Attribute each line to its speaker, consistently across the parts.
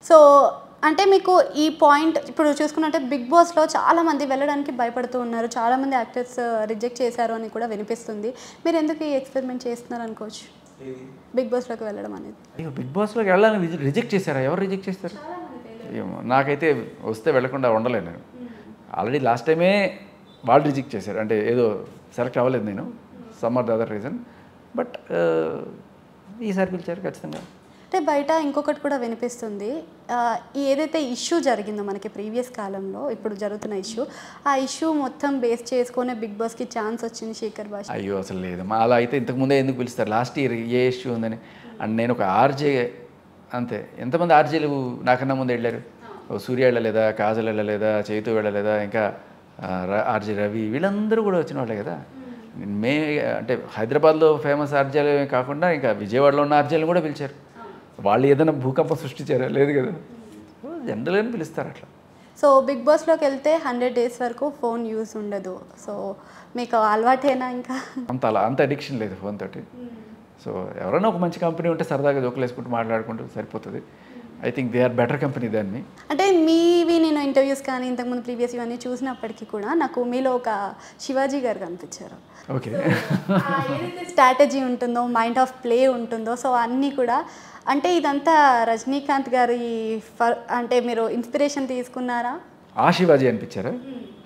Speaker 1: So అంటే మీకు ఈ పాయింట్ ఇప్పుడు చూసుకున్నట్టే బిగ్ బాస్లో చాలామంది వెళ్ళడానికి భయపడుతూ ఉన్నారు, చాలామంది యాక్టర్స్ రిజెక్ట్ చేశారు అని కూడా వినిపిస్తుంది. మీరు ఎందుకు ఈ ఎక్స్పెరిమెంట్ చేస్తున్నారు అనుకోవచ్చు బిగ్ బాస్లోకి వెళ్ళడం అనేది?
Speaker 2: అయ్యో, బిగ్ బాస్లోకి వెళ్ళాలని రిజెక్ట్ చేశారా? ఎవరు రిజెక్ట్ చేస్తారు? ఏమో, నాకైతే వస్తే వెళ్ళకుండా ఉండలేను నేను. ఆల్రెడీ లాస్ట్ టైమే వాళ్ళు రిజెక్ట్ చేశారు, అంటే ఏదో సెలెక్ట్ అవ్వలేదు నేను, some or the other reason. But ఈసారి పిలిచారు ఖచ్చితంగా.
Speaker 1: అంటే బయట ఇంకొకటి కూడా వినిపిస్తుంది, ఏదైతే ఇష్యూ జరిగిందో మనకి ప్రీవియస్ కాలంలో ఇప్పుడు జరుగుతున్న ఇష్యూ, ఆ ఇష్యూ మొత్తం బేస్ చేసుకునే బిగ్ బాస్కి ఛాన్స్ వచ్చింది శేఖర్ భాష.
Speaker 2: అయ్యో అసలు లేదు, అలా అయితే ఇంతకుముందే ఎందుకు పిలుస్తారు? లాస్ట్ ఇయర్ ఏ ఇష్యూ ఉందని. అండ్ నేను ఒక ఆర్జే అంతే. ఎంతమంది ఆర్జేలు నాకన్నా ముందు వెళ్ళారు? సూర్య వెళ్ళలేదా, కాజల్ వెళ్ళలేదా, చైతు వెళ్ళలేదా, ఇంకా ఆర్జే రవి, వీళ్ళందరూ కూడా వచ్చిన వాళ్ళే కదా. అంటే హైదరాబాద్లో ఫేమస్ ఆర్జేలు కాకుండా ఇంకా విజయవాడలో ఉన్న ఆర్జేలు కూడా పిలిచారు. వాళ్ళు ఏదైనా భూకంపం సృష్టించారా? లేదు కదా, జనరల్గానే పిలుస్తారు అట్లా.
Speaker 1: సో బిగ్ బాస్లోకి వెళ్తే 100 days వరకు ఫోన్ యూజ్ ఉండదు. సో మీకు అలవాటేనా? ఇంకా
Speaker 2: అంత అడిక్షన్ లేదు ఫోన్ తోటి. సో ఎవరైనా ఒక మంచి కంపెనీ ఉంటే సరదాగా జోకులు వేసుకుంటూ మాట్లాడుకుంటూ సరిపోతుంది. I think they are better company దాన్ని.
Speaker 1: అంటే మీవి నేను ఇంటర్వ్యూస్ కానీ ఇంతకుముందు ప్రీవియస్ ఇవన్నీ చూసినప్పటికీ కూడా నాకు మీలో ఒక శివాజీ గారు కనిపించారు.
Speaker 2: ఓకే,
Speaker 1: ఏదైతే స్ట్రాటజీ ఉంటుందో, మైండ్ ఆఫ్ ప్లే ఉంటుందో, సో అన్నీ కూడా అంటే ఇదంతా రజనీకాంత్ గారి అంటే మీరు ఇన్స్పిరేషన్ తీసుకున్నారా?
Speaker 2: ఆ శివాజీ అనిపించారా?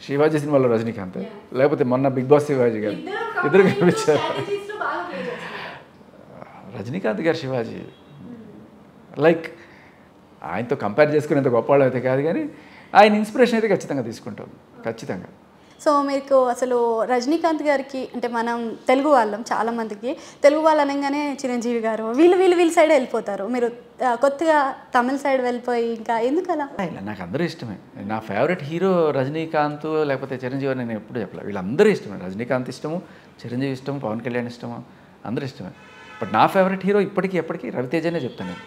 Speaker 2: శివాజీ సినిమాలో రజనీకాంత్, లేకపోతే మొన్న బిగ్ బాస్ శివాజీ గారు, ఇద్దరు కనిపించారు. రజనీకాంత్ గారు శివాజీ లైక్ ఆయనతో కంపేర్ చేసుకునేంత గొప్పవాళ్ళు అయితే కాదు, కానీ ఆయన ఇన్స్పిరేషన్ అయితే ఖచ్చితంగా తీసుకుంటాం, ఖచ్చితంగా.
Speaker 1: సో మీకు అసలు రజనీకాంత్ గారికి అంటే మనం తెలుగు వాళ్ళం, చాలామందికి తెలుగు వాళ్ళు అనగానే చిరంజీవి గారు వీళ్ళు సైడ్ వెళ్ళిపోతారు. మీరు కొత్తగా తమిళ సైడ్ వెళ్ళిపోయి ఇంకా ఎందుకు అలా?
Speaker 2: ఇలా నాకు అందరూ ఇష్టమే. నా ఫేవరెట్ హీరో రజనీకాంత్ లేకపోతే చిరంజీవి అని నేను ఎప్పుడు చెప్పలే. వీళ్ళందరూ ఇష్టమే. రజనీకాంత్ ఇష్టము, చిరంజీవి ఇష్టము, పవన్ కళ్యాణ్ ఇష్టము, అందరూ ఇష్టమే. బట్ నా ఫేవరెట్ హీరో ఇప్పటికీ ఎప్పటికీ రవితేజనే చెప్తాను నేను.